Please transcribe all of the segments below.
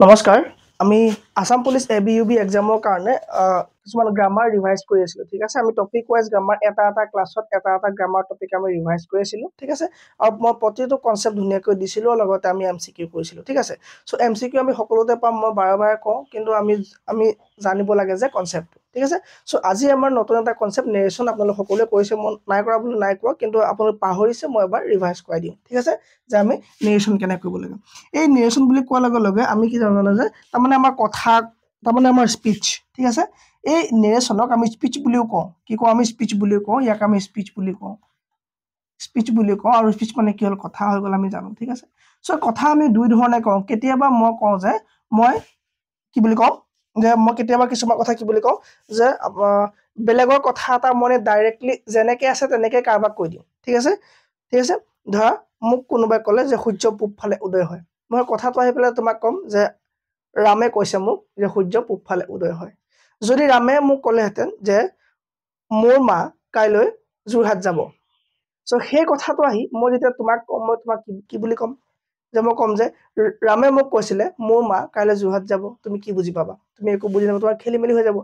নমস্কাৰ আমি Assam police ABUB এক্সামৰ কাৰণে কিছুমান গ্ৰামাৰ ৰিভাইজ কৰি আছিলোঁ ঠিক আছে আমি টপিক ওয়াইজ গ্ৰামাৰ এটা ক্লাছত এটা গ্ৰামাৰ টপিক আমি ৰিভাইজ কৰি আছিলোঁ ঠিক আছে আৰু মই প্ৰতিটো কনসেপ্ট ধুনীয়াকৈ দিছিলোঁ আৰু লগতে আমি MCQ কৰিছিলোঁ ঠিক আছে সো MCQ আমি সকলোতে পাম মই বাৰে কওঁ কিন্তু আমি জানিব লাগে যে কনসেপ্ট ঠিক আছে সো আজি আমাৰ নতুন এটা কনসেপ্ট নেৰেশন আপোনালোক সকলোৱে কৰিছে মই নাই কৰা বুলি নাই কোৱা কিন্তু আপোনালোক পাহৰিছে মই এবাৰ ৰিভাইজ কৰাই দিম ঠিক আছে যে আমি নেৰেশন কেনে কৰিব লাগে এই নেৰেশন বুলি কোৱাৰ লগে লগে আমি কি জানো যে তাৰমানে আমাৰ কথা তাৰমানে আমাৰ স্পিচ ঠিক আছে এই নেৰেশনক আমি স্পিচ বুলিও কওঁ কি কওঁ আমি স্পিচ বুলিও কওঁ ইয়াক আমি স্পিচ বুলি কওঁ আৰু স্পিচ মানে কি হল কথা হৈ গল আমি জানো ঠিক আছে সো কথা আমি দুই ধৰণে কওঁ কেতিয়াবা মই কওঁ যে মই কি বুলি কওঁ যে মই কেতিয়াবা কিছুমান কথা কি বুলি কওঁ যে বেলেগৰ কথা এটা মনে ডাইৰেক্টলি যেনেকৈ আছে তেনেকৈ কাৰবাক কৈ দিওঁ ঠিক আছে ধৰা মোক কোনোবাই ক'লে যে সূৰ্য পূব ফালে উদয় হয় মই কথাটো আহি পেলাই তোমাক কম যে ৰামে কৈছে মোক যে সূৰ্য পূব ফালে উদয় হয় যদি ৰামে মোক ক'লেহেঁতেন যে মোৰ মা কাইলৈ যোৰহাট যাব সো সেই কথাটো আহি মই যেতিয়া তোমাক কম মই তোমাক কি বুলি কম যে মই কম যে ৰামে মোক কৈছিলে মোৰ মা কাইলৈ যোৰহাট যাব তুমি কি বুজি পাবা তুমি একো বুজি নাপাবা তোমাৰ খেলিমেলি হৈ যাব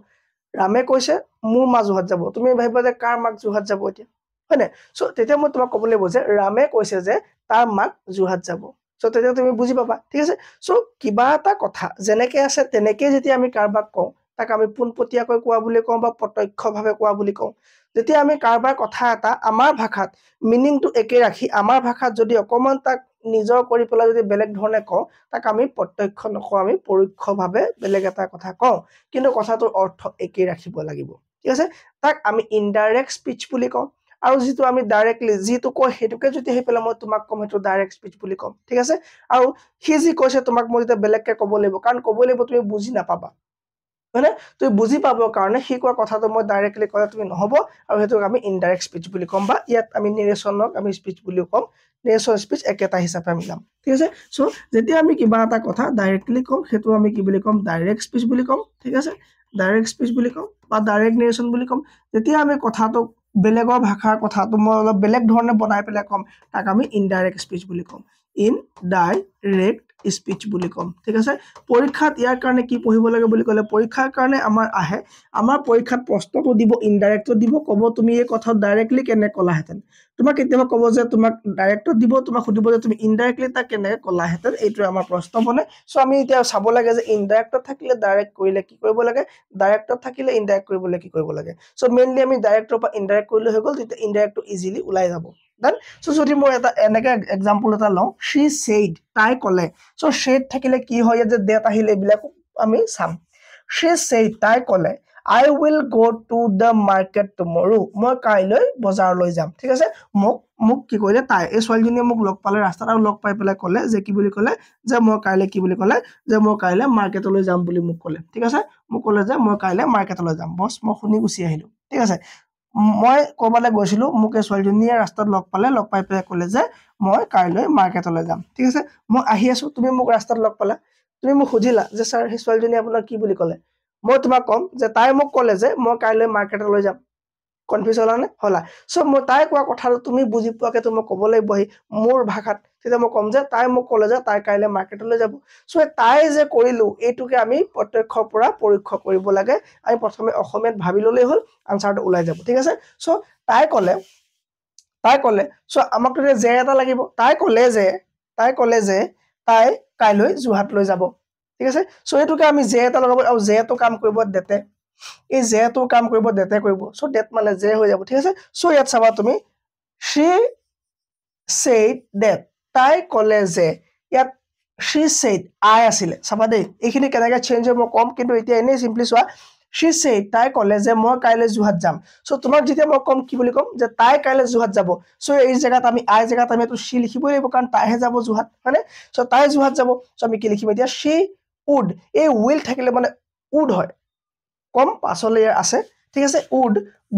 ৰামে কৈছে মোৰ মা যোৰহাট যাব তুমি ভাবিবা যে কাৰ মাক যোৰহাট যাব এতিয়া হয়নে সো তেতিয়া মই তোমাক ক'ব লাগিব যে ৰামে কৈছে যে তাৰ মাক যোৰহাট যাব সো তেতিয়া তুমি বুজি পাবা ঠিক আছে সো কিবা এটা কথা যেনেকৈ আছে তেনেকৈ যেতিয়া আমি কাৰবাক কওঁ তাক আমি পোনপটীয়াকৈ কোৱা বুলি কওঁ বা প্ৰত্যক্ষভাৱে কোৱা বুলি কওঁ যেতিয়া আমি কাৰবাৰ কথা এটা আমাৰ ভাষাত মিনিংটো একে ৰাখি আমাৰ ভাষাত যদি অকমান তাক নিজৰ কৰি পেলাই যদি বেলেগ ধৰণে কওঁ তাক আমি প্ৰত্যক্ষ নকওঁ আমি পৰোক্ষভাৱে বেলেগ এটা কথা কওঁ কিন্তু কথাটোৰ অৰ্থ একে ৰাখিব লাগিব ঠিক আছে তাক আমি ইনডাইৰেক্ট স্পিচ বুলি কওঁ আৰু যেটো আমি ডাইৰেক্টলি যেটো কয় হেতুকে যদি হে পেলা মই তোমাক কম হেতু ডাইৰেক্ট স্পিচ বুলি কম ঠিক আছে আৰু হি যি কৈছে তোমাক মই যেটা বেলেগকে ক'ব লাগিব কাৰণ ক'ব লাগিব তুমি বুজি নাপাবা মানে তুমি বুজি পাবৰ কাৰণে হি কোৱা কথাটো মই ডাইৰেক্টলি ক'লে তুমি নহব আৰু হেতুক আমি ইনডাইৰেক্ট স্পিচ বুলি কম বা ইয়াত আমি নেৰেশনক আমি স্পিচ বুলি কম নেৰেশন স্পিচ একেটা হিচাপে আমি যাম ঠিক আছে সো যেতিয়া আমি কিবা এটা কথা ডাইৰেক্টলি কম হেতু আমি কি বুলি কম ডাইৰেক্ট স্পিচ বুলি কম ঠিক আছে ডাইৰেক্ট স্পিচ বুলি কম বা ডাইৰেক্ট নেৰেশন বুলি কম যেতিয়া আমি কথাটো বেলেগৰ ভাষাৰ কথাটো মই অলপ বেলেগ ধৰণে বনাই পেলাই কম তাক আমি ইনডাইৰেক্ট স্পিচ বুলি কম ইনডাইৰেক্ট স্পিচ বুলি কম ঠিক আছে পৰীক্ষাত ইয়াৰ কাৰণে কি পঢ়িব লাগে বুলি ক'লে পৰীক্ষাৰ কাৰণে আমাৰ আহে আমাৰ পৰীক্ষাত প্ৰশ্নটো দিব ইনডাইৰেক্টত দিব ক'ব তুমি এই কথা ডাইৰেক্টলি কেনে কলাহেতেন তোমাক কেতিয়াবা ক'ব যে তোমাক ডাইৰেক্টত দিব তোমাক সুধিব যে তুমি ইনডাইৰেক্টলি তা কেনে কলাহেতেন এইটো আমাৰ প্ৰশ্ন বনে সো আমি এতিয়া চাব লাগে যে ইনডাইৰেক্টত থাকিলে ডাইৰেক্ট কৰিলে কি কৰিব লাগে ডাইৰেক্টত থাকিলে ইনডাইৰেক্ট কৰিবলৈ কি কৰিব লাগে সো মেইনলি আমি ডাইৰেক্টৰ পৰা ইনডাইৰেক্ট কৰিলে হৈ গ'ল তেতিয়া ইনডাইৰেক্টটো ইজিলি ওলাই যাব দেন সো যদি মই এটা এনেকা এক্সাম্পল এটা লওঁ she said তাই ক'লে সো said থাকিলে কি হয় যে that আহিলে এইবিলাক আমি চাম she said তাই ক'লে I will go to the market tomorrow মই কাইলৈ বজাৰলৈ যাম ঠিক আছে মোক কি কইলে তাই এই ছোৱালীজনীয়ে মোক লগ পালে ৰাস্তাত আৰু লগ পাই পেলাই ক'লে যে কি বুলি ক'লে যে মই কাইলৈ কি বুলি ক'লে যে মই কাইলৈ মাৰ্কেটলৈ যাম বুলি মোক ক'লে ঠিক আছে মোক ক'লে যে মই কাইলৈ মাৰ্কেটলৈ যাম বস মই শুনি গুছি আহিলো ঠিক আছে মই ক'বালে গৈছিলো মোক এই ছোৱালীজনীয়ে ৰাস্তাত লগ পাই পেলাই ক'লে যে মই কাইলৈ মাৰ্কেটলৈ যাম ঠিক আছে মই আহি আছো তুমি মোক ৰাস্তাত লগ পালা তুমি মোক খুজিলা যে স্যাৰ এই ছোৱালীজনী আপোনাৰ কি বুলি ক'লে মই তোমাক কম যে তাই মোক ক'লে যে মই কাইলৈ মাৰ্কেটলৈ যাম কনফিউজ হলা নে হলা সো মই তাই কোৱা কথাটো তুমি বুজি পোৱাকে তুমি ক'বলৈ বহি মোৰ ভাষাত তেতিয়া মই কম যে তাই মোক ক'লে যে তাই কাইলৈ মাৰ্কেটলৈ যাব সো তাই যে কৰিলো এইটোকে আমি প্ৰত্যক্ষৰ পৰা পৰীক্ষ কৰিব লাগে আমি প্ৰথমে অসমীয়াত ভাবি ললেই হ'ল আনসাৰটো ওলাই যাব ঠিক আছে সো তাই ক'লে সো আমাক যে এটা লাগিব তাই ক'লে যে তাই কাইলৈ যোৰহাটলৈ যাব ঠিক আছে সো এইটোকে আমি যে এটা লগাব আৰু যে তো কাম কৰিব দেতে এই যে তো কাম কৰিব দেতে কৰিব সো দেত মানে যে হৈ যাব ঠিক আছে সো ইয়াত চাবা তুমি she said that তাই ক'লে যে ইয়াত she said I আছিলে চাবা দেই এইখিনি কেনেকৈ চেঞ্জ হ'ব কম কিন্তু এতিয়া এনে সিম্পলি চোৱা she said তাই ক'লে যে মই কাইলৈ যোৰহাট যাম সো তোমাক যেতিয়া মই কম কি বুলি কম যে তাই কাইলৈ যোৰহাট যাব সো এই জায়গাত আমি I জায়গাত আমি তো she লিখিবই লাগিব কাৰণ তাইহে যাব যোৰহাট মানে সো তাই যোৰহাট যাব সো আমি কি লিখিম এতিয়া she would এই will থাকিলে মানে would হয় কম পাছলে আছে ঠিক আছে would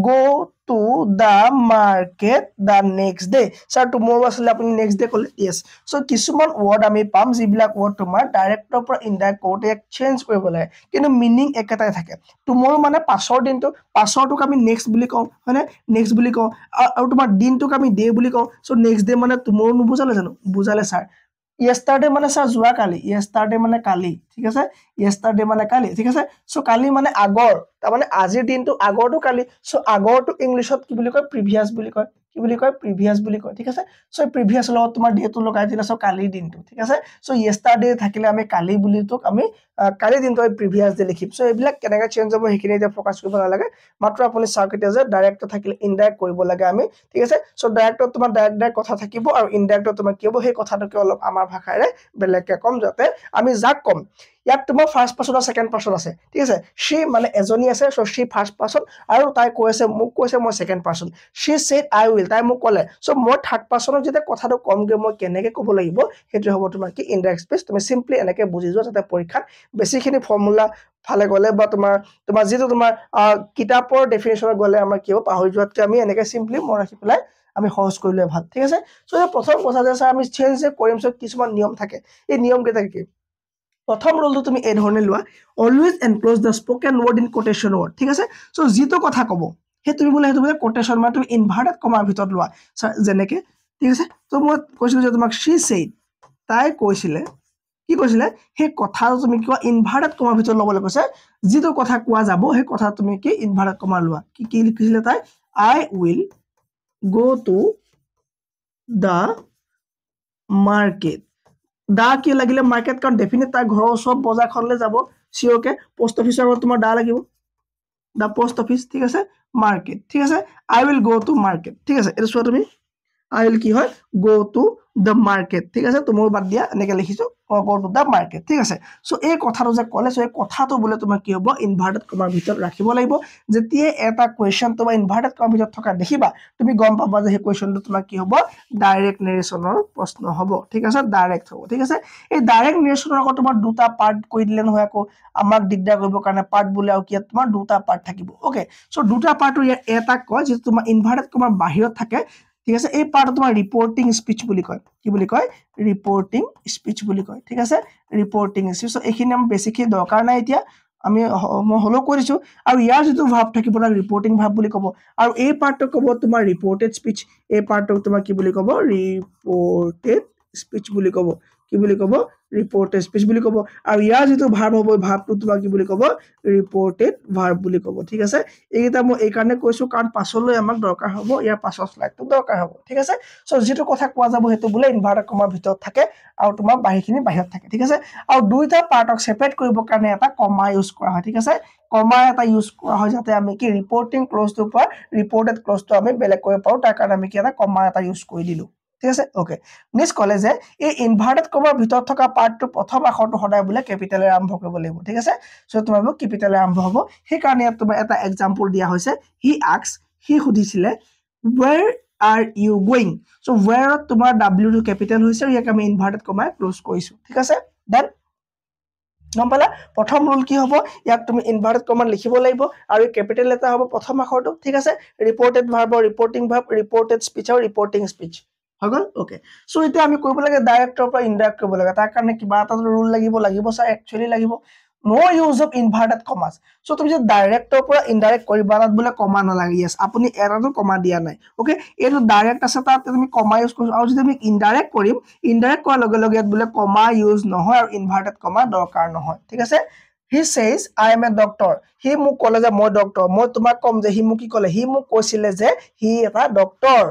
go to the market the next day sir tomorrow আসলে আপুনি next day কলে yes so কিছুমান ওয়ার্ড আমি পাম যিবিলাক ওয়ার্ড তোমাৰ ডাইৰেক্টৰ পৰা ইনডাইৰেক্ট কৰোতে চেঞ্জ কৰিব লাগে কিন্তু মিনিং একেটাই থাকে tomorrow মানে পাছৰ দিনটো পাছৰটোক আমি next বুলি কওঁ হয়নে next বুলি কওঁ আৰু তোমাৰ দিনটোক আমি ডে বুলি কওঁ so next day মানে tomorrow নুবুজালে জানো বুজালে স্যাৰ yesterday মানে স্যাৰ যোৱা কালি yesterday মানে কালি ঠিক আছে yesterday মানে কালি ঠিক আছে সো কালি মানে আগৰ তাৰ মানে আজিৰ দিনটো আগৰটো কালি সো আগৰটো ইংলিশত কি বুলি কয় প্ৰিভিয়াস বুলি কয় কি বুলি কয় প্ৰিভিয়াস বুলি কয় ঠিক আছে সো প্ৰিভিয়াস লগত তোমাৰ ডেটো লগাই দিলা সো কালিৰ দিনটো ঠিক আছে সো yesterday থাকিলে আমি কালি বুলি তোক আমি কালি দিনটো প্ৰিভিয়াস ডে লিখিম সো এইবিলাক কেনেকৈ চেঞ্জ হ'ব হেখিনি এতিয়া ফোকাস কৰিব নালাগে মাত্ৰ আপুনি চাওক এতিয়া যে ডাইৰেক্ট থাকিলে ইনডাইৰেক্ট কৰিব লাগে আমি ঠিক আছে সো ডাইৰেক্টত তোমাৰ ডাইৰেক্ট কথা থাকিব আৰু ইনডাইৰেক্টত তোমাৰ কি হ'ব সেই কথাটোকে অলপ আমাৰ ভাষাৰে বেলেগকে কম যাতে আমি যাক কম ইয়াত তোমাৰ ফাৰ্স্ট পাৰসন আৰু সেকেন্ড পাৰসন আছে ঠিক আছে she মানে এজনী আছে সো she ফাৰ্স্ট পাৰসন আৰু তাই কৈছে মোক কৈছে মই second person she said I will তাই মোক ক'লে সো মই থাৰ্ড পাৰসনত যেতিয়া কথাটো কমগে মই কেনেকৈ ক'ব লাগিব হেতু হ'ব তোমাৰ কি ইনডাইৰেক্ট স্পীচ তুমি সিম্পলি এনেকৈ বুজি যোৱা যাতে পৰীক্ষাত বেছিখিনি ফৰ্মুলা ফালে গলে বা তোমাৰ যেটো তোমাৰ কিতাপৰ ডেফিনেশনত গলে আমাৰ কি হ'ব পাহৰি যোৱাতকে আমি এনেকৈ সিম্পলি মই ৰাখি পেলাই আমি সহজ কৰিলে ভাল ঠিক আছে সো এই প্ৰথম কথা যে স্যাৰ আমি চেঞ্জ যে কৰিম সো কিছুমান নিয়ম থাকে এই নিয়ম কেইটা কি প্ৰথম ৰুলটো তুমি এই ধৰণে লোৱা always enclose the spoken word in quotation word ঠিক আছে সো যেটো কথা কব হে তুমি বোলে কোটেশন মানে তুমি ইনভার্টেড কমাৰ ভিতৰত লোৱা যেনেকৈ ঠিক আছে তো মই কৈছিলো যে তোমাক she said তাই কৈছিলে কি কৈছিলে হে কথা তুমি কি ইনভার্টেড কমাৰ ভিতৰত লবলৈ কৈছে যেটো কথা কোৱা যাব হে কথা তুমি কি ইনভাৰ্টেড কমা লোৱা কি লিখিছিলে তাই I will go to the market দা কি লাগিলে মার্কেট কারণ ডেফিনেট তার ঘৰৰ সব বজাৰখনলৈ যাব সিওকে পোস্ট অফিসৰ আগত তোমাৰ দা লাগিব দা পোস্ট অফিস ঠিক আছে মার্কেট ঠিক আছে I will go to market ঠিক আছে এটা চোৱা তুমি I will কি হয় go to the market ঠিক আছে তোমাক বাদ দিয়া এনেকৈ লিখিছো go to the market ঠিক আছে সো এই কথাটো যে ক'লে সো এই কথাটো বোলে তোমাৰ কি হ'ব ইনভাৰ্টেড কমাৰ ভিতৰত ৰাখিব লাগিব যেতিয়া এটা কোৱেশ্চন তোমাৰ ইনভাৰ্টেড কমাৰ ভিতৰত থকা দেখিবা তুমি গম পাবা যে সেই কোৱেশ্চনটো তোমাৰ কি হ'ব ডাইৰেক্ট নেৰেশনৰ প্ৰশ্ন হ'ব ঠিক আছে ডাইৰেক্ট হ'ব ঠিক আছে এই ডাইৰেক্ট নেৰেশনৰ আকৌ তোমাৰ দুটা পাৰ্ট কৈ দিলে নহয় আকৌ আমাক দিগদাৰ কৰিব কাৰণে পাৰ্ট বোলে আৰু কি তোমাৰ দুটা পাৰ্ট থাকিব ওকে সো দুটা পাৰ্টৰ এটা কয় যে তোমাৰ ইনভাৰ্টেড কমাৰ বাহিৰত থাকে ঠিক আছে এই পাৰ্ট তোমাৰ ৰিপোৰ্টিং স্পিচ বুলি কয় কি বুলি কয় ৰিপোৰ্টিং স্পিচ বুলি কয় ঠিক আছে ৰিপোৰ্টিং স্পিচ সো এইখিনি আমি বেছিকৈ দৰকাৰ নাই এতিয়া আমি মই হলো কৰিছো আৰু ইয়াৰ যেটো ভাব থাকিব না ৰিপোৰ্টিং ভাব বুলি ক'ব আৰু এই পাৰ্টটো ক'ব তোমাৰ ৰিপোৰ্টেড স্পিচ এই পাৰ্টটো তোমাৰ কি বুলি ক'ব ৰিপোৰ্টেড স্পিচ বুলি ক'ব কি বুলি ক'ব ৰিপোৰ্টেড স্পিচ বুলি ক'ব আৰু ইয়াৰ যেটো ভাব হ'ব ভাবটো তোমাৰ কি বুলি ক'ব ৰিপোৰ্টেড ভাৰ্ব বুলি ক'ব ঠিক আছে এইটা মই এই কাৰণে কৈছো কাৰণ পাছলৈ আমাক দৰকাৰ হ'ব ইয়াৰ পাছৰ স্লাইডটো দৰকাৰ হ'ব ঠিক আছে সো যেটো কথা কোৱা যাব হেতু বোলে ইনভাৰ্টেড কমাৰ ভিতৰত থাকে আৰু তোমাৰ বাহিৰখিনি বাহিৰত থাকে ঠিক আছে আৰু দুইটা পাৰ্টক সেপাৰেট কৰিব কাৰণে এটা কমা ইউজ কৰা হয় ঠিক আছে কমা এটা ইউজ কৰা হয় যাতে আমি কি ৰিপোৰ্টিং ক্লজটোৰ পৰা ৰিপোৰ্টেড ক্লজটো আমি বেলেগ কৰিব পাৰো তাৰ কাৰণে আমি কি এটা কমা এটা ইউজ কৰি দিলো ঠিক আছে ওকে নেক্সট কলে যে এই ইনভাৰ্টেড কমাৰ ভিতৰত থকা পাৰ্টটো প্ৰথম আখৰটো সদায় বোলে ক্যাপিটালে আৰম্ভ কৰিব লাগিব ঠিক আছে সো তোমাৰ ক্যাপিটালে আৰম্ভ হ'ব সেই কাৰণে তোমাৰ এটা এক্সাম্পল দিয়া হৈছে হি আস্ক হি সুধিছিলে where are you going so where তোমাৰ w টো ক্যাপিটাল হৈছে ইয়াক আমি ইনভাৰ্টেড কমাই ক্লোজ কৰিছো ঠিক আছে দেন গম পালা প্ৰথম ৰুল কি হ'ব ইয়াক তুমি ইনভাৰ্টেড কমা লিখিব লাগিব আৰু ক্যাপিটাল এটা হ'ব প্ৰথম আখৰটো ঠিক আছে ৰিপোৰ্টেড ভাৰ্ব ৰিপোৰ্টিং ভাৰ্ব ৰিপোৰ্টেড স্পিচ আৰু ৰিপোৰ্টিং স্পিচ হগল ওকে সো এটা আমি কৰিব লাগে ডাইৰেক্টৰ পৰা ইনডাইৰেক্ট কৰিব লাগে তাৰ কাৰণে কিবা এটা ৰুল লাগিব স্যাৰ একচুয়ালি লাগিব নো ইউজ অফ ইনভাৰ্টেড কমাস সো তুমি যে ডাইৰেক্টৰ পৰা ইনডাইৰেক্ট কৰিবা তাত বোলে কমা নালাগে ইয়েস আপুনি এটাটো কমা দিয়া নাই ওকে এইটো ডাইৰেক্ট আছে তাত তুমি কমা ইউজ কৰিছ আৰু যদি আমি ইনডাইৰেক্ট কৰিম ইনডাইৰেক্ট কৰাৰ লগে লগে বোলে কমা ইউজ নহয় আৰু ইনভাৰ্টেড কমা দৰকাৰ নহয় ঠিক আছে He says I am a doctor হি মোক ক'লে যে মই ডক্টৰ মই তোমাক কম যে হি মোক কি ক'লে হি মোক কৈছিলে যে হি এটা ডক্টৰ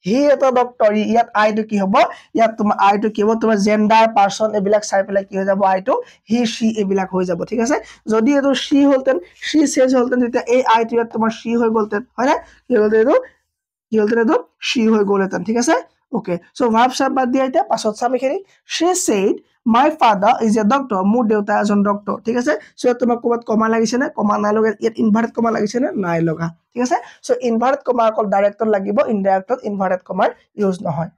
হি এটা ডক্টৰ ইয়াত আই টো কি হ'ব ইয়াত তোমাৰ আই টো কি হ'ব তোমাৰ জেন্ডাৰ পাৰসন এবিলাক চাই পেলাই কি হৈ যাব আই টো হি সি এবিলাক হৈ যাব ঠিক আছে যদি এটো সি হলতেন সি সেজ হলতেন তেতিয়া এই আই টো ইয়াত তোমাৰ সি হৈ গলতেন হয় না কি হলতেন এটো সি হৈ গলতেন ঠিক আছে ওকে সো ভার্ব সাব বাদ দিয়া এটা পাছত চাম এখিনি she said my father is a doctor মোৰ দেউতা এজন ডক্টৰ ঠিক আছে সো তোমাক কোবাত কমা লাগিছে না কমা নাই লগা ইয়াত ইনভার্টেড কমা লাগিছে না নাই লগা ঠিক আছে সো ইনভার্টেড কমা অকল ডাইৰেক্টত লাগিব ইনডাইৰেক্টত ইনভাৰ্টেড কমাৰ ইউজ নহয়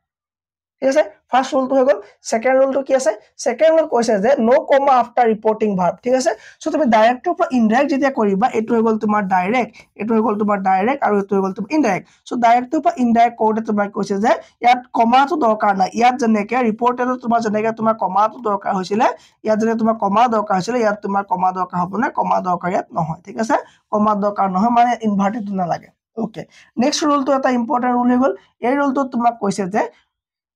ঠিক আছে ফার্স্ট রুল তো হৈ গল সেকেন্ড রুল তো কি আছে সেকেন্ড রুল কৈছে যে নো কমা আফটার রিপোর্টিং ভার্ব ঠিক আছে সো তুমি ডাইৰেক্টৰ পৰা ইনডাইৰেক্ট যেতিয়া কৰিবা এটো হৈ গল তোমাৰ ডাইৰেক্ট এটো হৈ গল তোমাৰ ডাইৰেক্ট আৰু এটো হৈ গল তোমাৰ ইনডাইৰেক্ট সো ডাইৰেক্টৰ পৰা ইনডাইৰেক্ট কৰোতে তোমাৰ কৈছে যে ইয়াত কমাটো দৰকাৰ নাই ইয়াত যেনেকে ৰিপোৰ্টেডত তোমাৰ যেনেকে তোমাৰ কমাটো দৰকাৰ হৈছিলে ইয়াত যেনে তোমাৰ কমা দৰকাৰ হৈছিলে ইয়াত তোমাৰ কমা দৰকাৰ হ'ব না কমা দৰকাৰ ইয়াত নহয় ঠিক আছে কমা দৰকাৰ নহয় মানে ইনভাৰ্টেড নালাগে ওকে নেক্সট ৰুল তো এটা ইম্পৰ্টেন্ট ৰুল হৈ গল এই ৰুলটো তোমাক কৈছে যে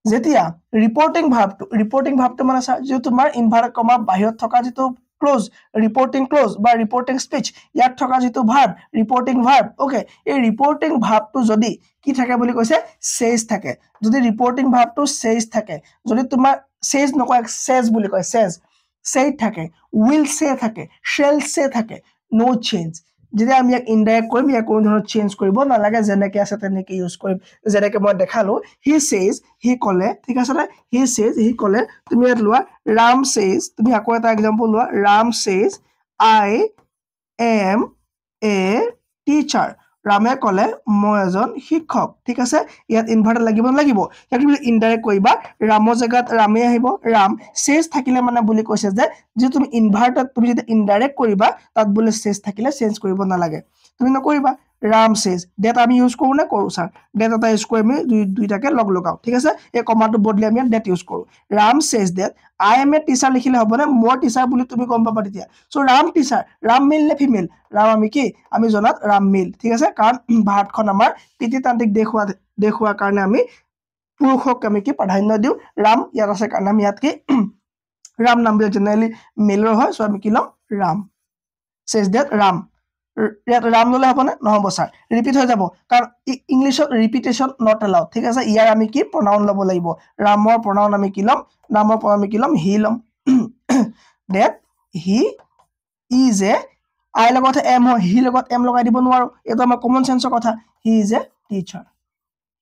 যেতিয়া ৰিপৰ্টিং ভাৰ্বটো মানে যে তোমাৰ ইনভাৰ্টেড কমা বাহিৰত থকা যেটো ক্লোজ ৰিপৰ্টিং বা ৰিপৰ্টিং স্পিচ ইয়াত থকা যেটো ভাৰ্ব ৰিপৰ্টিং ভাৰ্ব ওকে এই ৰিপৰ্টিং ভাৰ্বটো যদি কি থাকে বুলি কৈছে সেজ থাকে যদি ৰিপৰ্টিং ভাৰ্বটো সেজ থাকে যদি তোমাৰ সেজ নকয় সেজ বুলি কয় সেজ থাকে উইল সে থাকে শেল সে থাকে নো চেঞ্জ যদি আমি ইয়াক ইনডাইৰেক্ট কৰিম ইয়াক কোনো ধৰণৰ চেঞ্জ কৰিব নালাগে যেনেকৈ আছে তেনেকৈ ইউজ কৰিম যেনেকৈ মই দেখালো হি সেজ হি কলে ঠিক আছে না হি সেজ হি কলে তুমি ইয়াত লোৱা ৰাম সেজ তুমি আকৌ এটা এক্সাম্পল লোৱা Ram says I am a teacher ৰামে কলে মই এজন শিক্ষক ঠিক আছে ইয়াত ইনভাৰ্টেড লাগিব নালাগিব ইয়াক তুমি ইনডাইৰেক্ট কৰিবা ৰামৰ জেগাত ৰামে আহিব ৰাম সেজ থাকিলে মানে বুলি কৈছে যে তুমি ইনভাৰ্টেড তুমি যদি ইনডাইৰেক্ট কৰিবা তাত বোলে সেজ থাকিলে চেঞ্জ কৰিব নালাগে তুমি নকৰিবা ৰাম সেজ ডেট আমি ইউজ কৰো না কৰো স্যাৰ ডেট এটা ইউজ কৰি আমি দুইটাকে লগ লগাও ঠিক আছে এই কমাটো বদলি আমি ডেট ইউজ কৰো Ram says that I am a teacher লিখিলে হ'ব না মই টিচাৰ বুলি তুমি গম পাবা তেতিয়া সো ৰাম টিচাৰ ৰাম মেল নে ফিমেল ৰাম আমি কি আমি জনাত ৰাম মেল ঠিক আছে কাৰণ ভাৰতখন আমাৰ পিতৃতান্ত্ৰিক দেশ হোৱাৰ কাৰণে আমি পুৰুষক আমি কি প্ৰাধান্য দিওঁ ৰাম ইয়াত আছে কাৰণ আমি ইয়াত কি ৰাম নাম বিলাক জেনেৰেলি মেলৰ হয় সো আমি কি লম ৰাম সেজ ডেট ৰাম ইয়াত ৰাম ললে হ'ব না নহব স্যাৰ ৰিপিট হৈ যাব কাৰণ ইংলিছত ৰিপিটেশন নট এলাউড ঠিক আছে ইয়াৰ আমি কি প্ৰনাউন লব লাগিব ৰামৰ প্ৰনাউন আমি কি লম নামৰ প্ৰনাউন আমি কি লম হি লম date he is A I লগত এম হয় হি লগত এম লগাই দিব নোৱাৰো এটা আমাৰ কমন সেন্সৰ কথা he is a teacher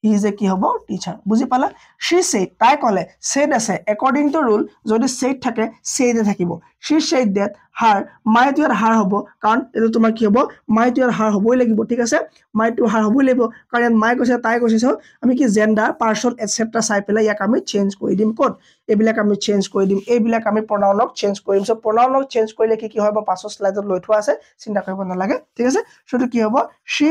he is a কি হ'ব টিচাৰ বুজি পালা she said তাই কলে said আছে according to rule যদি said থাকে said থাকিব she said that her my to her হ'ব কাৰণ এটো তোমাৰ কি হ'ব my to her হ'বই লাগিব ঠিক আছে my to her হ'বই লাগিব কাৰণ my কৈছে তাই কৈছে সো আমি কি জেন্ডাৰ পাৰসন এটসেট্ৰা চাই পেলাই ইয়াক আমি চেঞ্জ কৰি দিম কোড এইবিলাক আমি চেঞ্জ কৰি দিম এইবিলাক আমি প্ৰনাউনক চেঞ্জ কৰিম সো প্ৰনাউনক চেঞ্জ কৰিলে কি হ'ব পাছৰ স্লাইডত লৈ থোৱা আছে চিন্তা কৰিব নালাগে ঠিক আছে সো কি হ'ব she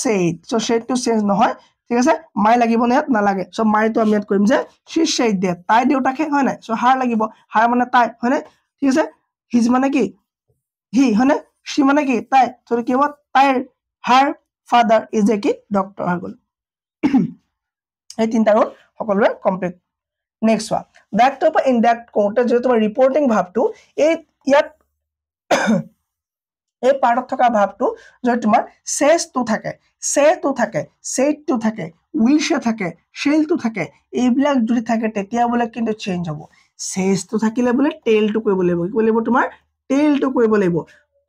said so said to change নহয় ঠিক আছে মাই লাগিব না ইয়াত নালাগে সো মাইটো আমি ইয়াত কৰিম যে she said that তাই দেউতাকে হয় না সো হার লাগিব হার মানে তাই হয় না ঠিক আছে হিজ মানে কি হি হয় না she মানে কি তাই সো কি হ'ব তাইৰ হাৰ ফাদাৰ ইজ এ কি ডক্টৰ হৈ গল এই তিনটা ৰোল সকলোৰে complete next one back to indirect কোতে যে তোমাৰ ৰিপৰ্টিং ভাবটো এই ইয়াত এই পাৰ্টত থকা ভাবটো যদি তোমাৰ সেজ টু থাকে said to থাকে will সে থাকে shall to থাকে এইবিলাক যদি থাকে তেতিয়া বলে কিন্তু চেঞ্জ হ'ব says to থাকিলে বলে tell to কৰিব লাগিব কি কৰিব তোমাৰ tell to কৰিব লাগিব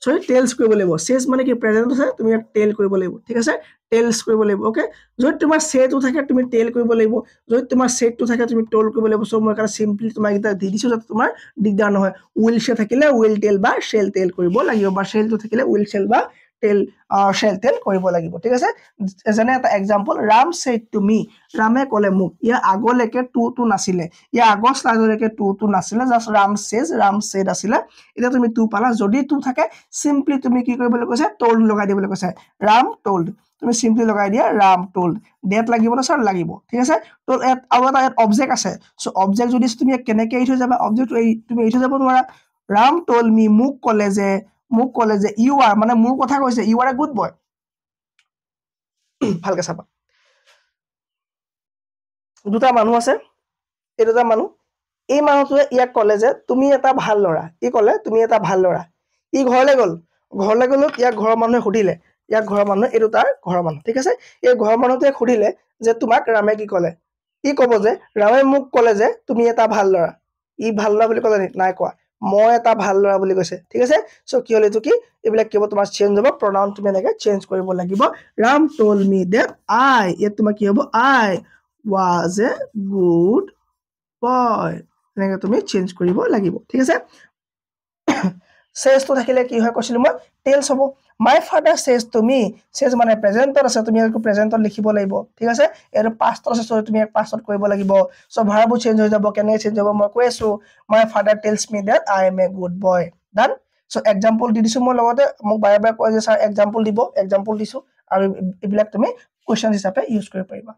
সৰি টেলস কৰিব লাগিব says মানে কি প্ৰেজেন্ট আছে তুমি টেল কৰিব লাগিব ঠিক আছে টেলস কৰিব লাগিব ওকে যদি তোমাৰ say to থাকে তুমি টেল কৰিব লাগিব যদি তোমাৰ said to থাকে তুমি told কৰিব লাগিব সো মই কাৰণ সিম্পলি তোমাক এটা দি দিছো যাতে তোমাৰ দিগদাৰ নহয় will সে থাকিলে will tell বা shall tell কৰিব লাগিব বা shall to থাকিলে will shall বা tell shall tell কৰিব লাগিব ঠিক আছে যেনে এটা example Ram said to me ৰামে কলে মোক ইয়া আগলৈকে টু নাছিলে ইয়া আগৰ স্লাইডলৈকে টু নাছিলে জাস্ট ৰাম said আছিলে এটা তুমি টু পালা যদি টু থাকে সিম্পলি তুমি কি কৰিবলৈ কৈছে told লগাই দিবলৈ কৈছে ৰাম told তুমি সিম্পলি লগাই দিয়া ৰাম told ডেট লাগিব না স্যাৰ লাগিব ঠিক আছে তো আৰু এটা অবজেক্ট আছে সো অবজেক্ট যদি তুমি কেনেকৈ এৰি থৈ যাবা অবজেক্ট তুমি এৰি থৈ যাব নোৱাৰা ৰাম told me মোক কলে যে ইউ আৰ মানে মোৰ কথা কৈছে you are a good boy ভালকে চাবা দুটা মানুহ আছে এই দুটা মানুহ এই মানুহটোৱে ইয়াক কলে যে তুমি এটা ভাল লৰা ই কলে তুমি এটা ভাল লৰা ই ঘৰলৈ গল ইয়াক ঘৰৰ মানুহে সুধিলে ইয়াক ঘৰৰ মানুহ এইটো তাৰ ঘৰৰ মানুহ ঠিক আছে এই ঘৰৰ মানুহটোৱে সুধিলে যে তোমাক ৰামে কি কলে ই কব যে ৰামে মোক কলে যে তুমি এটা ভাল লৰা ই ভাল লৰা বুলি কলে নাই কোৱা মই এটা ভাল লৰা বুলি কৈছে ঠিক আছে সো কি হল এটো কি এইবিলাক কিবা তোমাৰ চেঞ্জ হ'ব প্ৰনাউন তুমি এনেকৈ চেঞ্জ কৰিব লাগিব Ram told me that I ইয়াত তোমাৰ কি হ'ব I was a good boy এনেকৈ তুমি চেঞ্জ কৰিব লাগিব ঠিক আছে says to থাকিলে কি হয় কৈছিল মই tells হ'ব my father says to me says মানে প্ৰেজেন্টত আছে তুমি একো প্ৰেজেন্টত লিখিব লাগিব ঠিক আছে এৰ পাষ্টত আছে সো তুমি এক পাষ্টত কৰিব লাগিব সো ভাৰ্বো চেঞ্জ হৈ যাব কেনে চেঞ্জ হ'ব মই কৈ আছো my father tells me that I am a good boy done so example দি দিছো মই লগতে মোক বাৰে বাৰে কয় যে স্যাৰ एग्जांपल দিব एग्जांपल দিছো আৰু এইবিলাক তুমি কোৱেশ্চন হিচাপে ইউজ কৰিব পাৰিবা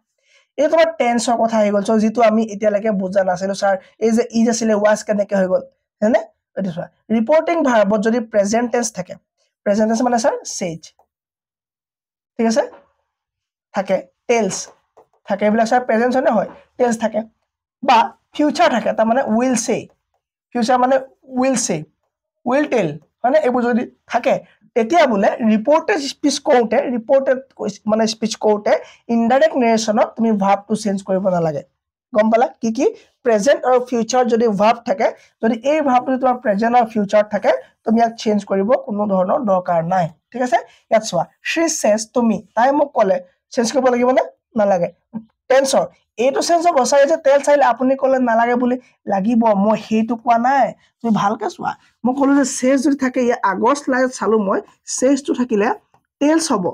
এই তোমাৰ টেন্সৰ কথা হৈ গল সো যেটো আমি এতিয়ালৈকে বুজা নাছিলো স্যার এই যে ইজ আছিলে ওয়াজ কেনেকৈ হৈ গল হয়নে এটো চোৱা ৰিপৰ্টিং ভাৰ্বত যদি প্ৰেজেন্ট টেন্স থাকে প্ৰেজেন্ট টেন্স মানে স্যাৰ said ঠিক আছে থাকে টেলস থাকে এইবিলাক স্যাৰ প্ৰেজেন্ট হয় টেলস থাকে বা ফিউচাৰ থাকে তাৰ মানে উইল সে ফিউচাৰ মানে উইল সে উইল টেল মানে এইবোৰ যদি থাকে তেতিয়া বোলে ৰিপৰ্টেড স্পিচ কৰোঁতে ৰিপৰ্টেড মানে স্পিচ কৰোঁতে ইনডাইৰেক্ট নেৰেশ্যনত তুমি ভাৰ্বটো চেঞ্জ কৰিব নালাগে গম পালা কি প্ৰেজেন্ট আৰু ফিউচাৰ যদি ভাৰ্ব থাকে যদি এই ভাৰ্বটো তোমাৰ প্ৰেজেন্ট আৰু ফিউচাৰত থাকে তুমি ইয়াক চেঞ্জ কৰিব কোনো ধৰণৰ দৰকাৰ নাই ঠিক আছে ইয়াত চোৱা she says তুমি তাই মোক ক'লে চেঞ্জ কৰিব লাগিব নে নালাগে টেন্সৰ এইটো চেঞ্জ হ'ব চাই যে তেল চাইলে আপুনি ক'লে নালাগে বুলি লাগিব মই সেইটো কোৱা নাই তুমি ভালকে চোৱা মই ক'লো যে চেজ যদি থাকে এই আগৰ স্লাইডত চালো মই চেজটো থাকিলে টেলছ হ'ব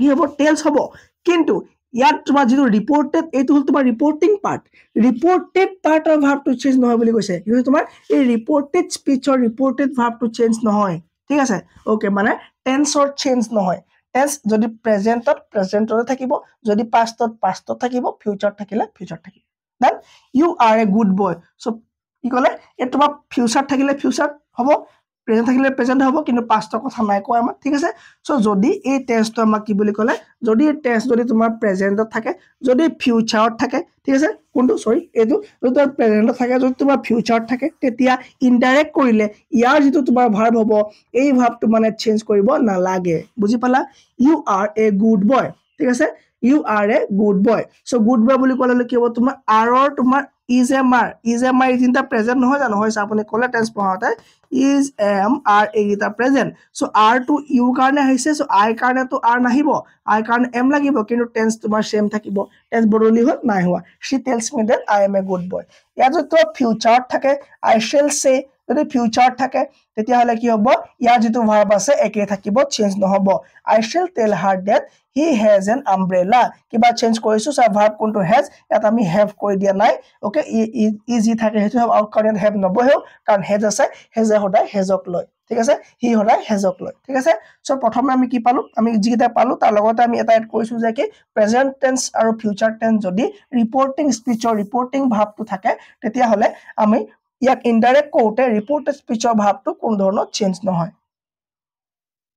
কি হ'ব টেলছ হ'ব কিন্তু ইয়াত তোমাৰ যিটো ৰিপৰ্টেড এইটো হ'ল তোমাৰ ৰিপৰ্টিং পাৰ্ট ৰিপৰ্টেড পাৰ্টৰ ভাৰ্বটো চেঞ্জ নহয় বুলি কৈছে কিন্তু তোমাৰ এই ৰিপৰ্টেড স্পিচৰ ৰিপৰ্টেড ভাৰ্বটো চেঞ্জ নহয় ঠিক আছে ওকে মানে টেন্সৰ চেঞ্জ নহয় টেন্স যদি প্ৰেজেন্টতে থাকিব যদি পাষ্টত থাকিব ফিউচাৰত থাকিলে ফিউচাৰত থাকিব then you are a good boy so কি ক'লে এই তোমাৰ ফিউচাৰত থাকিলে ফিউচাৰ হ'ব প্ৰেজেন্ট থাকিলে প্ৰেজেন্ট হ'ব কিন্তু পাষ্টৰ কথা নাই কোৱা আমাক ঠিক আছে সো যদি এই টেন্সটো আমাক কি বুলি ক'লে যদি টেন্স যদি তোমাৰ প্ৰেজেন্টত থাকে যদি ফিউচাৰত থাকে ঠিক আছে কোনটো সৰি এইটো যদি তোমাৰ প্ৰেজেন্টত থাকে যদি তোমাৰ ফিউচাৰত থাকে তেতিয়া ইনডাইৰেক্ট কৰিলে ইয়াৰ যিটো তোমাৰ ভাৰ্ব হ'ব এই ভাৰ্বটো মানে চেঞ্জ কৰিব নালাগে বুজি পালা you are a good boy ঠিক আছে you are a good boy so good boy বুলি ক'লে কি হ'ব তোমাৰ আৰৰ তোমাৰ ইজ এম আৰ এই তিনিটা প্ৰেজেন্ট নহয় জানো হৈছে আপুনি ক'লে টেন্স পঢ়াওঁতে ইজ এম আৰ এইকেইটা প্ৰেজেন্ট সো আৰ টো ইউ কাৰণে আহিছে সো আই কাৰণেতো আৰ নাহিব আই কাৰণে এম লাগিব কিন্তু টেন্স তোমাৰ সেম থাকিব টেন্স বদলি হ'ল নাই হোৱা she tells me that I am a good boy ইয়াত যদি তোমাৰ ফিউচাৰত থাকে I shall say যদি ফিউচাৰত থাকে তেতিয়াহ'লে কি হ'ব ইয়াৰ যিটো ভাৰ্ব আছে একে থাকিব চেঞ্জ নহ'ব I shall tell her that he has an umbrella কিবা চেঞ্জ কৰিছো সা ভাৰ্ব কোনটো has ইয়াত আমি have কৰি দিয়া নাই ওকে ই যি থাকে সেইটো আউট কাৰণ have নবহে কাৰণ has আছে has সদায় hasক লয় ঠিক আছে হি সদায় hasক লয় ঠিক আছে সো প্ৰথমে আমি কি পালো আমি যিটা পালো তাৰ লগতে আমি এটা এড কৰিছো যে কি প্ৰেজেন্ট টেন্স আৰু ফিউচাৰ টেন্স যদি ৰিপৰ্টিং স্পিচৰ ৰিপৰ্টিং ভাৰ্বটো থাকে তেতিয়াহ'লে আমি ইয়াক ইনডাইৰেক্ট কৰোঁতে ৰিপৰ্টেড স্পিচৰ ভাৰ্বটো কোন ধৰণৰ চেঞ্জ নহয়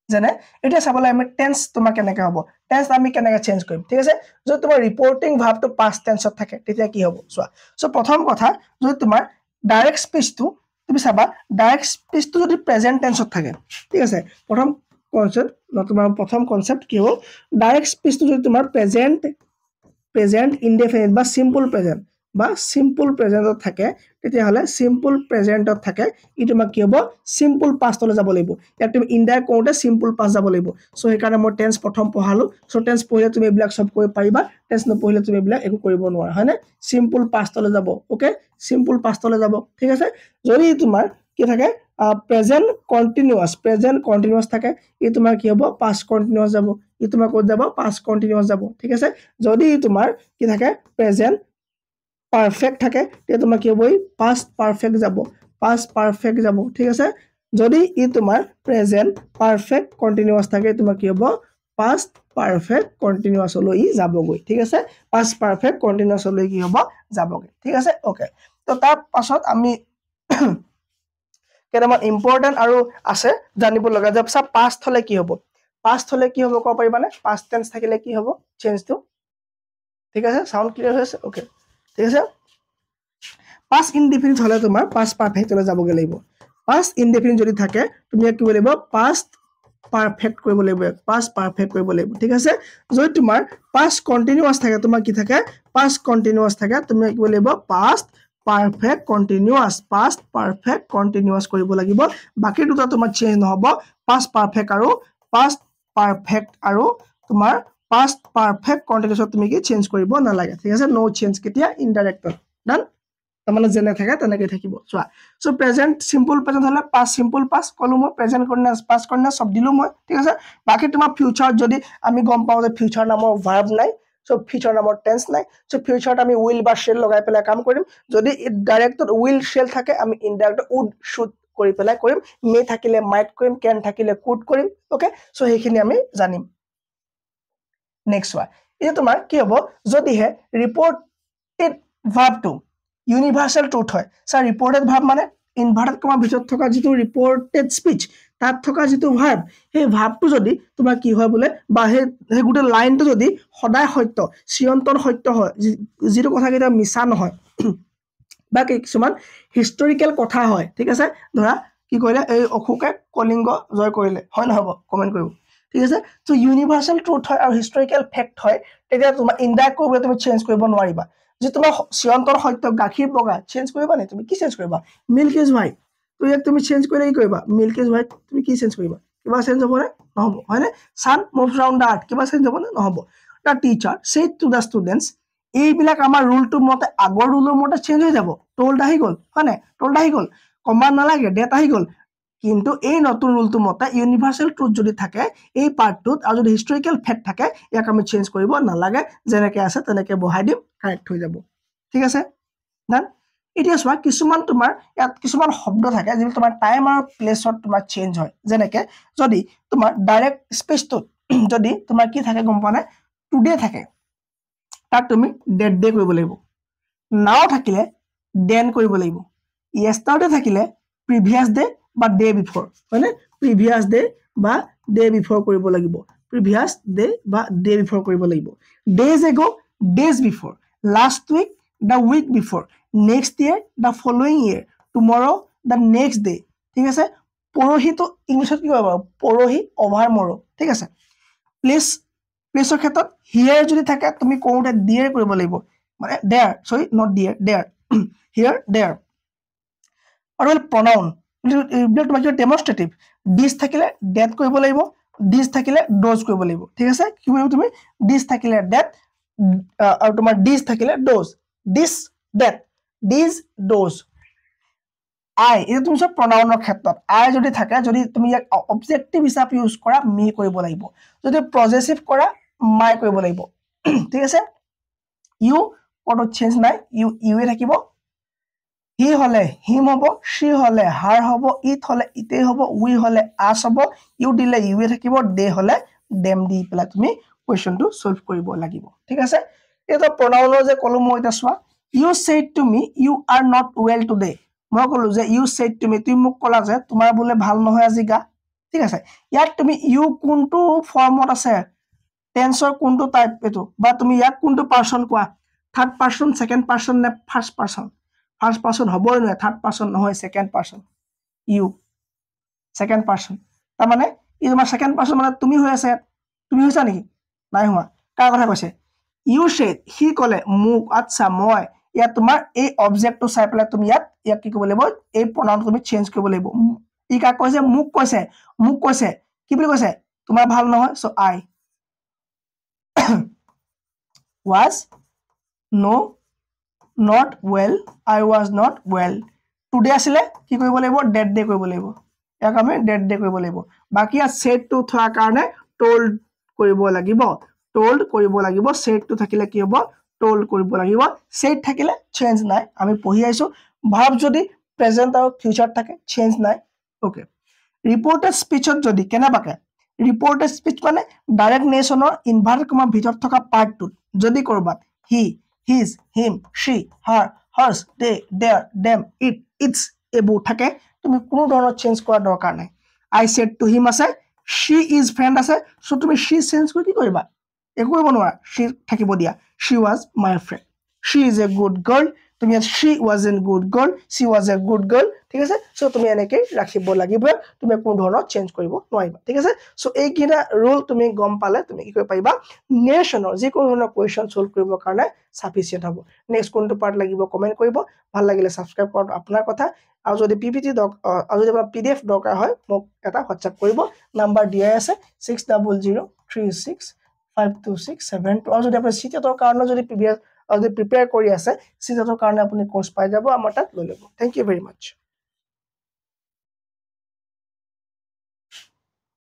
যেনে এতিয়া চাবলৈ আমি টেন্স তোমাৰ কেনেকৈ হ'ব টেন্স আমি কেনেকৈ চেঞ্জ কৰিম ঠিক আছে যদি তোমাৰ ৰিপৰ্টিং ভাৰ্বটো পাষ্ট টেন্সত থাকে তেতিয়া কি হ'ব চোৱা সো প্ৰথম কথা যদি তোমাৰ ডাইৰেক্ট স্পিচটো তুমি চাবা ডাইৰেক্ট স্পিচটো যদি প্ৰেজেন্ট টেন্সত থাকে ঠিক আছে প্ৰথম কনসেপ্ট কি হ'ব ডাইৰেক্ট স্পিচটো যদি তোমাৰ প্ৰেজেন্ট ইনডেফিনিট বা সিম্পল প্ৰেজেন্টত থাকে তেতিয়াহ'লে সিম্পল প্ৰেজেন্টত থাকে ই তোমাক কি হ'ব সিম্পল পাষ্টলৈ যাব লাগিব ইয়াত তুমি ইনডাইৰেক্ট কৰোঁতে সিম্পল পাষ্ট যাব লাগিব সো সেইকাৰণে মই টেন্স প্ৰথম পঢ়ালো সো টেন্স পঢ়িলে তুমি এইবিলাক সব কৰিব পাৰিবা টেন্স নপঢ়িলে তুমি এইবিলাক একো কৰিব নোৱাৰা হয়নে সিম্পল পাষ্টলৈ যাব ওকে সিম্পল পাষ্টলৈ যাব ঠিক আছে যদি তোমাৰ কি থাকে প্ৰেজেন্ট কন্টিনিউয়াস থাকে ই তোমাৰ কি হ'ব পাষ্ট কন্টিনিউয়াস যাব ই তোমাৰ ক'ত যাব পাষ্ট কন্টিনিউয়াস যাব ঠিক আছে যদি তোমাৰ কি থাকে প্ৰেজেন্ট পারফেক্ট থাকে তে তোমার কি হবই পাস্ট পারফেক্ট যাব ঠিক আছে যদি ই তোমার প্রেজেন্ট পারফেক্ট কন্টিনিউয়াস থাকে তোমার কি হবো পাস্ট পারফেক্ট কন্টিনিউয়াস হলো ই যাবগৈ ঠিক আছে পাস্ট পারফেক্ট কন্টিনিউয়াস হলো কি হবো যাবগৈ ঠিক আছে ওকে তো তার পাছত আমি কেটামান ইম্পর্টেন্ট আৰু আছে জানিব লগা যে পাস্ট হলে কি হবো কব পাৰিবানে পাস্ট টেন্স থাকিলে কি হবো চেঞ্জটো ঠিক আছে সাউন্ড ক্লিয়াৰ হৈছে ওকে ঠিক আছে পাস্ট ইনডিফিনিট হলে তোমাৰ পাস্ট পাৰফেক্টলৈ যাবগৈ লাগিব পাস্ট ইনডিফিনিট যদি থাকে তুমি কি কৰিব লাগিব পাস্ট পাৰফেক্ট কৰিব লাগিব ঠিক আছে যদি তোমাৰ পাস্ট কন্টিনিউয়াস থাকে তোমাৰ কি থাকে পাস্ট কন্টিনিউয়াস থাকে তুমি কি কৰিব লাগিব পাস্ট পাৰফেক্ট কন্টিনিউয়াস কৰিব লাগিব বাকি দুটা তোমাৰ চেঞ্জ নহব পাস্ট পাৰফেক্ট আৰু তোমাৰ পাস্ট পাৰফেক্ট কন্টিনিউয়াস তুমি কি চেঞ্জ কৰিব নালাগে ঠিক আছে নো চেঞ্জ কেতিয়া ইনডাইৰেক্ট ডান মানে যেনে থাকে তেনেকৈ থাকিব চোৱা সো প্ৰেজেন্ট সিম্পল প্ৰেজেন্ট হলে পাস্ট সিম্পল পাস্ট কলো মই প্ৰেজেন্ট কন্টিনিউয়াস পাস্ট কন্টিনিউয়াস সব দিলো মই ঠিক আছে বাকি তোমাৰ ফিউচাৰত যদি আমি গম পাও যে ফিউচাৰ নামৰ ভাৰ্ব নাই সো ফিউচাৰ নামৰ টেন্স নাই সো ফিউচাৰত আমি উইল বা শেল লগাই পেলাই কাম কৰিম যদি ডাইৰেক্টত উইল শেল থাকে আমি ইনডাইৰেক্ট উড শুড কৰি পেলাই কৰিম মে থাকিলে মাইট কৰিম কেন থাকিলে কুড কৰিম ওকে সো সেইখিনি আমি জানিম নেক্সট ওয়ান এটা তোমার কি হবো যদিহে রিপোর্টেড ভার্বটো ইউনিভার্সাল ট্রুথ হয় স্যার রিপোর্টেড ভার্ব মানে ইনভার্টেড কমা ভিতৰত থকা যেটো ৰিপৰ্টেড স্পিচ তাত থকা যেটো ভাৰ্ব সেই ভাৰ্বটো যদি তোমাৰ কি হয় বোলে বা সেই গুটে লাইনটো যদি সদায় সত্য চিৰন্তন সত্য হয় যেটো কথা কেইটা মিছা নহয় বা কিছুমান হিষ্টৰিকেল কথা হয় ঠিক আছে ধৰা কি কৰিলে এই অশোকে কলিংগ জয় কৰিলে হয় নহব কমেন্ট কৰিব ঠিক আছে সো ইউনিভাৰ্সাল ট্ৰুথ হয় আৰু হিষ্টৰিকেল ফেক্ট হয় তেতিয়া তোমাৰ ইনডাইৰেক্ট কৰিবলৈ তুমি চেঞ্জ কৰিব নোৱাৰিবা যে তোমাৰ চিৰন্তন সত্য গাখীৰ বগা চেঞ্জ কৰিবা নে তুমি কি চেঞ্জ কৰিবা মিল্ক ইজ হোৱাইট তো ইয়াক তুমি চেঞ্জ কৰিলে কি কৰিবা মিল্ক ইজ হোৱাইট তুমি কি চেঞ্জ কৰিবা কিবা চেঞ্জ হ'ব নে নহব হয়নে সান মুভছ ৰাউণ্ড দ্য আৰ্থ কিবা চেঞ্জ হ'ব নে নহব the teacher said to the students এইবিলাক আমাৰ ৰুলটো মতে আগৰ ৰুলৰ মতে চেঞ্জ হৈ যাব টোল্ড আহি গ'ল হয়নে টোল্ড আহি গ'ল কমাণ্ড নালাগে ডেট আহি গ'ল কিন্তু এই নতুন ৰুলটো মতে ইউনিভাৰ্সাল ট্ৰুথ যদি থাকে এই পাৰ্টটোত আৰু যদি হিষ্টৰিকেল ফেক্ট থাকে ইয়াক আমি চেঞ্জ কৰিব নালাগে যেনেকৈ আছে তেনেকৈ বহাই দিম কাৰেক্ট হৈ যাব ঠিক আছে দেন এতিয়া চোৱা কিছুমান তোমাৰ ইয়াত কিছুমান শব্দ থাকে যিবোৰ তোমাৰ টাইম আৰু প্লেছত তোমাৰ চেঞ্জ হয় যেনেকৈ যদি তোমাৰ ডাইৰেক্ট স্পেচটোত যদি তোমাৰ কি থাকে গম পোৱা নাই টুডে থাকে তাক তুমি ডেট ডে কৰিব লাগিব নাও থাকিলে দেন কৰিব লাগিব ইয়েষ্টাৰডে থাকিলে প্ৰিভিয়াছ ডে বা ডে বিফৰ হয়নে প্ৰিভিয়াছ ডে বা ডে বিফৰ কৰিব লাগিব প্ৰিভিয়াছ ডে বা ডে বিফৰ কৰিব লাগিব days ago days before last week the week before next year the following year tomorrow the next day ঠিক আছে পৰহিটো ইংলিছত কি কৰিব পৰহি অভাৰ মৰো ঠিক আছে প্লেছৰ ক্ষেত্ৰত হিয়াৰ যদি থাকে তুমি কৰোঁতে ডিয়াৰ কৰিব লাগিব মানে there sorry not dear there here there আৰু প্ৰনাউন এইবিলাক তোমাৰ কিবা ডেমনষ্ট্ৰেটিভ ডিছ থাকিলে ডেট কৰিব লাগিব ডিছ থাকিলে ড'জ কৰিব লাগিব ঠিক আছে কি কৰিব তুমি ডিছ থাকিলে ডেট আৰু তোমাৰ ডিছ থাকিলে ড'জ ডিছ ডেট ডিজ ড'জ আই এইটো তুমি চব প্ৰনাউনৰ ক্ষেত্ৰত আই যদি থাকে যদি তুমি ইয়াক অবজেক্টিভ হিচাপে ইউজ কৰা মি কৰিব লাগিব যদি পজেচিভ কৰা মাই কৰিব লাগিব ঠিক আছে ইউ কোনো চেঞ্জ নাই ইউৱে থাকিব হি হলে হিম হ'ব শি হলে হাৰ হ'ব ইট হলে ইটেই হ'ব উই হলে আছ হ'ব ইউ দিলে ইউৱে থাকিব ডে হলে ডেম দি পেলাই তুমি কুৱেশ্যনটো সলভ কৰিব লাগিব ঠিক আছে এটা প্ৰনাউনৰ যে কলো মই এটা চোৱা you said to me you are not well today মই কলো যে ইউ সেড টু মি তুমি মোক কলা যে তোমাৰ বোলে ভাল নহয় আজি গা ঠিক আছে ইয়াত তুমি ইউ কোনটো ফৰ্মত আছে টেন্সৰ কোনটো টাইপ এটো বা তুমি ইয়াক কোনটো পাৰ্সন কোৱা থাৰ্ড পাৰ্সন সেকেন্ড পাৰ্সন নে ফাৰ্স্ট পাৰ্সন ফাৰ্স্ট পাৰ্সন হ'বই নহয় থাৰ্ড পাৰ্সন নহয় second person you second person তাৰ মানে ই তোমাৰ সেকেন্ড পাৰ্সন মানে তুমি হৈ আছে তুমি হৈছা নেকি নাই হোৱা কাৰ কথা কৈছে ইউ সেড হি কলে মোক আচ্ছা মই ইয়াত তোমাৰ এই অবজেক্টটো চাই পেলাই তুমি ইয়াত কি কৰিব লাগিব এই প্ৰনাউন তুমি চেঞ্জ কৰিব লাগিব ই কাক কৈছে মোক কৈছে কি বুলি কৈছে তোমাৰ ভাল নহয় so I was not well I was not well today asile ki koribo laibo dead day koribo laibo yak ame dead day koribo laibo baki a said to thoa karone told koribo lagibo said to thakile ki hobo told koribo lagibo said thakile change nai ami pohi aisu verb jodi present aru future thake change nai okay reported speech jodi kena baka reported speech মানে direct নেছনৰ inverted comma ভিতৰত থকা পাৰ্টটো যদি কৰবাত he his him she her hers they their them it its এবোৰ থাকে তুমি কোনো ধৰণৰ চেঞ্জ কৰা দৰকাৰ নাই আই সেড টু হিম আছে শি ইজ ফ্ৰেন্ড আছে সো তুমি শি চেঞ্জ কৰি কি কৰিবা একো কৰিব নোৱাৰা শি থাকিব দিয়া শি ওয়াজ মাই ফ্ৰেন্ড শি ইজ এ গুড গার্ল তুমি she was a good girl she was a good girl ঠিক আছে সো তুমি এনেকৈ ৰাখিব লাগিব তুমি কোনো ধৰণৰ চেঞ্জ কৰিব নোৱাৰিবা ঠিক আছে সো এই কিনা ৰুল তুমি গম পালে তুমি কি কৰিব পাৰিবা নেৰেশ্যনৰ যিকোনো ধৰণৰ কুৱেশ্যন সলভ কৰিবৰ কাৰণে সাফিচিয়েন্ট হ'ব নেক্সট কোনটো পাৰ্ট লাগিব কমেন্ট কৰিব ভাল লাগিলে সাবস্ক্ৰাইব কৰাটো আপোনাৰ কথা আৰু যদি পিপিটি আৰু যদি আপোনাৰ পিডিএফ দৰকাৰ হয় মোক এটা হোৱাটছআপ কৰিব নাম্বাৰ দিয়াই আছে 6003652672 আৰু যদি আপুনি চিটেটৰ কাৰণে যদি প্ৰিপেয়াৰ কৰি আছে চিটেটৰ কাৰণে আপুনি কোৰ্স পাই যাব আমাৰ তাত লৈ ল'ব থ্যাংক ইউ ভেৰি মাচ